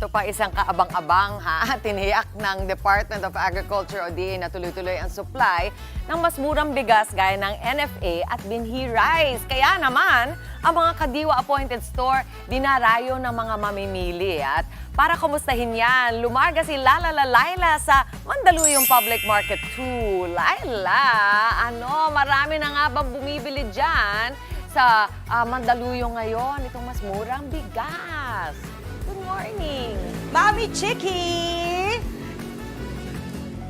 ito pa isang kaabang-abang ha. Tiniyak ng Department of Agriculture o DA na tuloy-tuloy ang supply ng mas murang bigas gaya ng NFA at Binhi Rice. Kaya naman, ang mga Kadiwa Appointed Store dinarayo ng mga mamimili. At para kumustahin yan, lumarga si Lala Laila sa Mandaluyong Public Market 2. Laila, marami na nga bang bumibili dyan sa Mandaluyong ngayon, itong mas murang bigas? Good morning! Mami Chiki!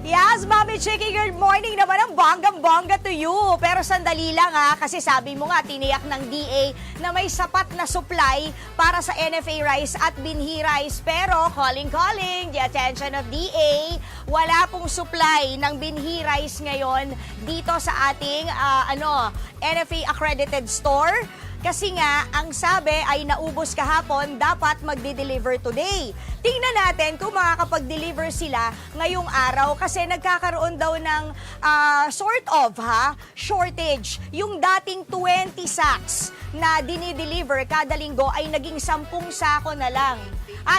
Yes, Mami Chiki, good morning naman ang bonggang-bongga to you. Pero sandali lang kasi sabi mo nga, tiniyak ng DA na may sapat na supply para sa NFA rice at Binhi rice. Pero calling, the attention of DA, wala pong supply ng Binhi rice ngayon dito sa ating NFA accredited store. Kasi nga, ang sabi ay naubos kahapon, dapat magde-deliver today. Tingnan natin kung makakapag-deliver sila ngayong araw kasi nagkakaroon daw ng shortage. Yung dating 20 sacks na dinideliver kada linggo ay naging 10 sako na lang.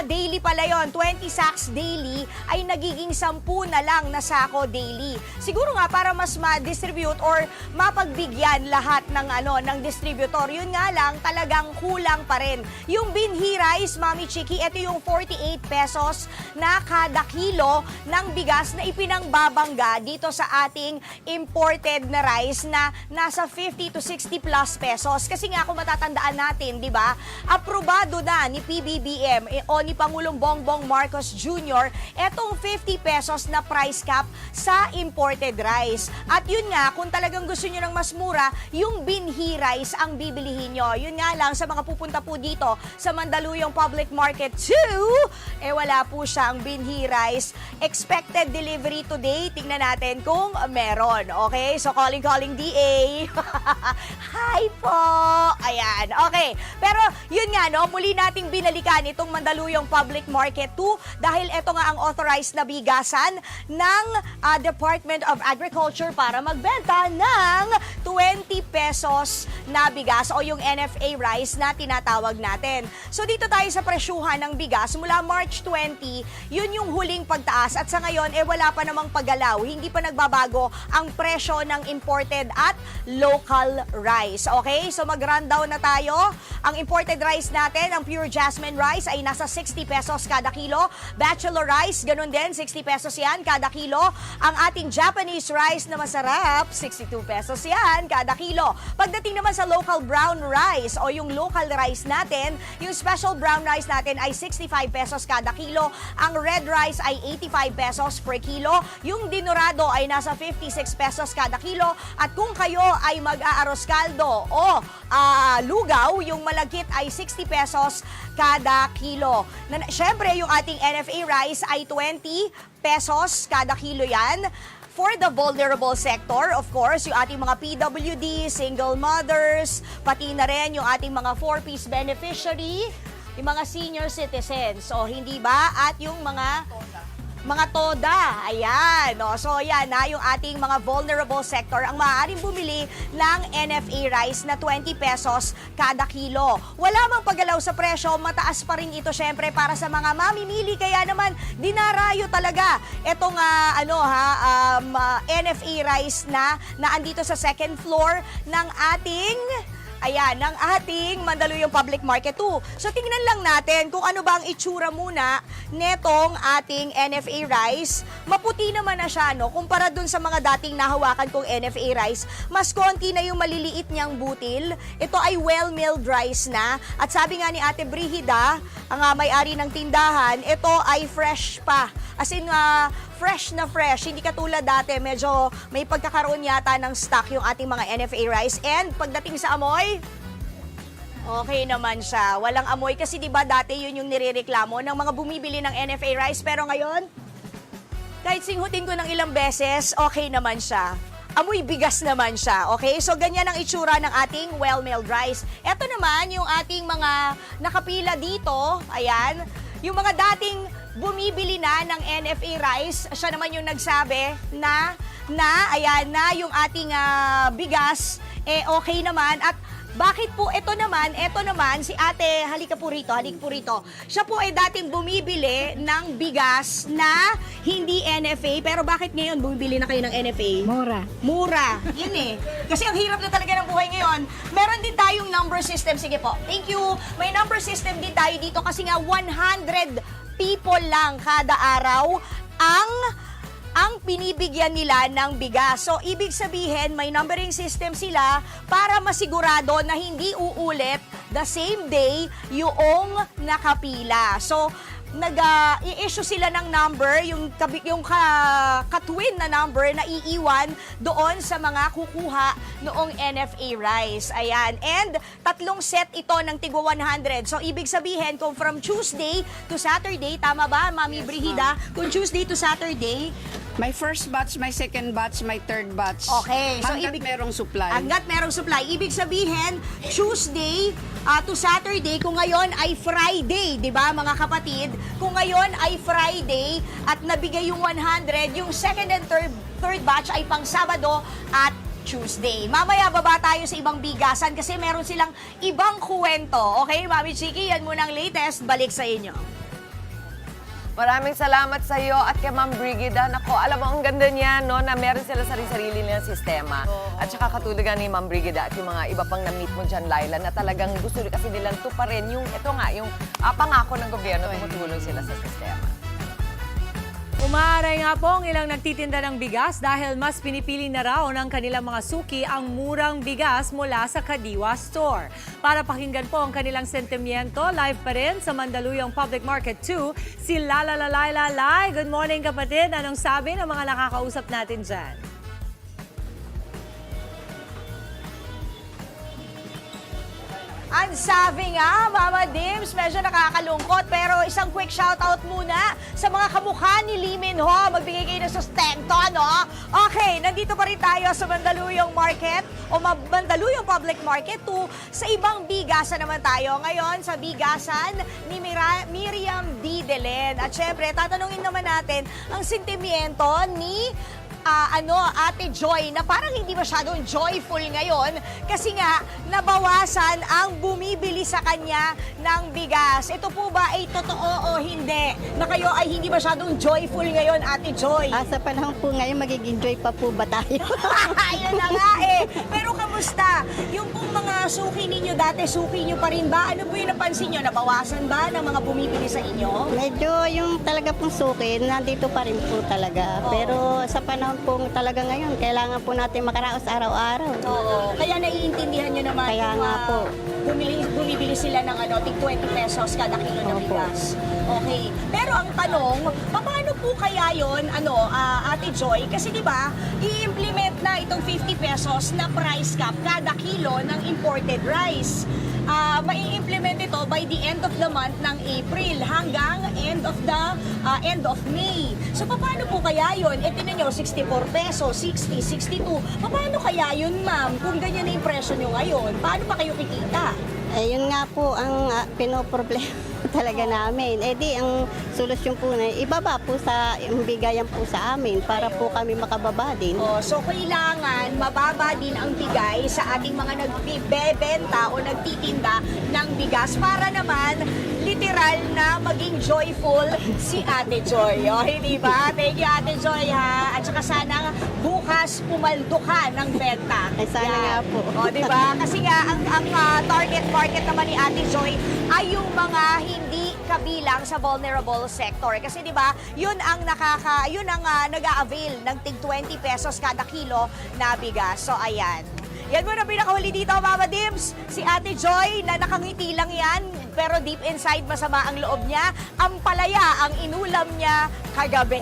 Daily pala yon, 20 sacks daily ay nagiging 10 na lang na sako daily. Siguro nga para mas ma-distribute or mapagbigyan lahat ng distributor. Yun nga lang, talagang kulang pa rin. Yung Binhi rice, Mami Chiki, ito yung 48 pesos na kada kilo ng bigas na ipinangbabangga dito sa ating imported na rice na nasa 50 to 60 plus pesos. Kasi nga kung matatandaan natin, di ba, aprobado na ni PBBM o ni Pangulong Bongbong Marcos Jr. etong 50 pesos na price cap sa imported rice. At yun nga, kung talagang gusto nyo ng mas mura, yung Binhi rice ang bibilihin nyo. Yun nga lang, sa mga pupunta po dito sa Mandaluyong Public Market 2, wala po siyang Binhi rice. Expected delivery today, tingnan natin kung meron. Okay? So calling DA. Hi po! Ayan, okay. Pero yun nga, muli nating binalikan itong Mandaluyong Public Market 2 dahil ito nga ang authorized na bigasan ng Department of Agriculture para magbenta ng 20 pesos na bigas o yung NFA rice na tinatawag natin. So dito tayo sa presyuhan ng bigas mula March 20, yun yung huling pagtaas at sa ngayon wala pa namang paggalaw, hindi pa nagbabago ang presyo ng imported at local rice. Okay? So mag-rundown na tayo. Ang imported rice natin, ang pure jasmine rice ay nasa 60 pesos kada kilo. Bachelor rice, ganun din, 60 pesos yan kada kilo. Ang ating Japanese rice na masarap, 62 pesos yan kada kilo. Pagdating naman sa local brown rice o yung local rice natin, yung special brown rice natin ay 65 pesos kada kilo. Ang red rice ay 85 pesos per kilo. Yung dinurado ay nasa 56 pesos kada kilo. At kung kayo ay mag-aaros kaldo o lugaw, yung malagkit ay 60 pesos kada kilo. Siyempre, yung ating NFA rice ay 20 pesos kada kilo yan. For the vulnerable sector, of course, yung ating mga PWD, single mothers, pati na rin yung ating mga 4-piece beneficiary, yung mga senior citizens. So, hindi ba? At yung mga TODA. Ayan. So, yan yung ating mga vulnerable sector ang maaaring bumili ng NFA rice na 20 pesos kada kilo. Wala mang paggalaw sa presyo, mataas pa rin ito syempre para sa mga mamimili. Kaya naman, dinarayo talaga itong NFA rice na andito sa second floor ng ating Mandaluyong Public Market 2. So, tingnan lang natin kung ano ba ang itsura muna netong ating NFA rice. Maputi naman na siya, kumpara dun sa mga dating nahawakan kong NFA rice. Mas konti na yung maliliit niyang butil. Ito ay well-milled rice na. At sabi nga ni Ate Brigida, ang may-ari ng tindahan, ito ay fresh pa. As in, fresh na fresh. Hindi katulad dati, medyo may pagkakaroon yata ng stock yung ating mga NFA rice. And pagdating sa amoy, okay naman siya. Walang amoy kasi diba dati yun yung nirereklamo ng mga bumibili ng NFA rice. Pero ngayon, kahit singhutin ko ng ilang beses, okay naman siya. Amoy bigas naman siya, okay? So, ganyan ang itsura ng ating well-milled rice. Ito naman yung ating mga nakapila dito. Ayan. Yung mga dating bumibili na ng NFA rice, siya naman yung nagsabi na yung ating bigas, okay naman. At Bakit po ito naman, si ate, halika po rito. Siya po ay dating bumibili ng bigas na hindi NFA, pero bakit ngayon bumibili na kayo ng NFA? Mura. Yun eh. Kasi ang hirap na talaga ng buhay ngayon. Meron din tayong number system. Sige po. Thank you. May number system din tayo dito kasi nga 100 people lang kada araw ang pinibigyan nila ng bigas. So, ibig sabihin, may numbering system sila para masigurado na hindi uulit the same day yung nakapila. So, i-issue sila ng number, yung katwin na number na iiwan doon sa mga kukuha noong NFA rice. Ayan. And 3 set ito ng tigwa 100. So, ibig sabihin, kung from Tuesday to Saturday, tama ba, Mami Brigida? Kung Tuesday to Saturday, My first batch, my second batch, my third batch. okay. So, Hanggat merong supply. Hanggat merong supply. Ibig sabihin, Tuesday to Saturday, kung ngayon ay Friday, di ba mga kapatid? Kung ngayon ay Friday at nabigay yung 100, yung second and third batch ay pang Sabado at Tuesday. Mamaya baba tayo sa ibang bigasan kasi meron silang ibang kuwento. Okay, Mami Chiki, yan muna ang latest. Balik sa inyo. Maraming salamat sa iyo at kay Ma'am Brigida. Nako, alam mo, ang ganda niya, no, na meron sila sarili nilang sistema. At saka katulugan ni Ma'am Brigida at yung mga iba pang na-meet mo dyan, Laila, na talagang gusto kasi nilang tuparin yung, ito nga, yung pangako ng gobyerno, tumutulong sila sa sistema. Umaaray nga po ang ilang nagtitinda ng bigas dahil mas pinipili na raw ng kanilang mga suki ang murang bigas mula sa Kadiwa Store. Para pakinggan po ang kanilang sentimiento, live pa rin sa Mandaluyong Public Market 2, si Lala Laila Lai. Good morning kapatid, anong sabi ng mga nakakausap natin dyan? Ang sabi nga, Mama Dims, medyo nakakalungkot. Pero isang quick shoutout muna sa mga kamukha ni Lee Min Ho. Magbigay kayo ng sustento, no? Okay, nandito pa rin tayo sa Mandaluyong Market o Mandaluyong Public Market 2. Sa ibang bigasan naman tayo. Ngayon, sa bigasan ni Miriam D. Delen. At syempre, tatanungin naman natin ang sentimiento ni Ate Joy, na parang hindi masyadong joyful ngayon kasi nga nabawasan ang bumibili sa kanya ng bigas. Ito po ba ay totoo o hindi? Na kayo ay hindi masyadong joyful ngayon, Ate Joy? Sa panahon po ngayon, magiging joy pa po ba tayo? Ayun na nga eh. Pero kamusta? Yung pong mga suki ninyo dati, suki nyo pa rin ba? Ano po yung napansin nyo? Nabawasan ba ng mga bumibili sa inyo? Medyo yung talaga pong suki, nandito pa rin po talaga. Oo. Pero sa panahon po talaga ngayon, kailangan po natin makaraos araw-araw. Oo. Kaya naiintindihan nyo naman Kaya kung nga po. bumibili sila ng tig 20 pesos kada kilo ng Opo. bigas. Okay. Pero ang tanong, paano po kaya yon, Ate Joy? Kasi di ba, i-implement na itong 50 pesos na price cap kada kilo ng imported rice. Mai-implement ito by the end of the month ng April hanggang end of May. So paano po kaya yun? Tinan nyo, 64 pesos, 60, 62. Paano kaya yun, ma'am? Kung ganyan na yung presyo nyo ngayon, paano pa kayo kikita? Yun nga po ang pinoproblema talaga namin. Di ang solusyon po na ibaba po sa bigayan po sa amin para po kami makababa din. So kailangan mababa din ang bigay sa ating mga nagbebenta o nagtitinda ng bigas para naman literal na maging joyful si Ate Joy. Hindi ba? Thank you, Ate Joy, ha? At saka sana bukas pumaldo ka ng benta. Ay, sana nga po. Di ba? Kasi nga, ang target market naman ni Ate Joy ay yung mga hindi kabilang sa vulnerable sector. Kasi di ba, yun ang nag-a-avail ng tig 20 pesos kada kilo na bigas. So, ayan. Yan muna pinakahuli dito, Mama Dims. Si Ate Joy na nakangiti lang yan, pero deep inside masama ang loob niya. Ang palaya ang inulam niya kagabi.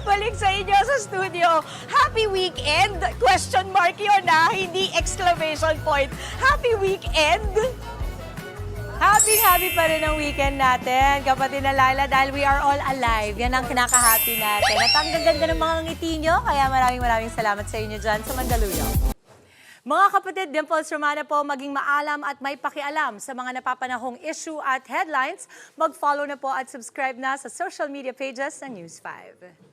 Balik sa inyo sa studio. Happy weekend? Question mark yun, hindi exclamation point. Happy weekend? Happy pa rin ang weekend natin, kapatid na Laila, dahil we are all alive. Yan ang kinaka-happy natin. At ang ganda ng mga ngiti nyo, kaya maraming salamat sa inyo dyan sa Mandaluyong. Mga kapatid, Dimples Romana po, maging maalam at may pakialam sa mga napapanahong issue at headlines. Mag-follow na po at subscribe na sa social media pages ng News 5.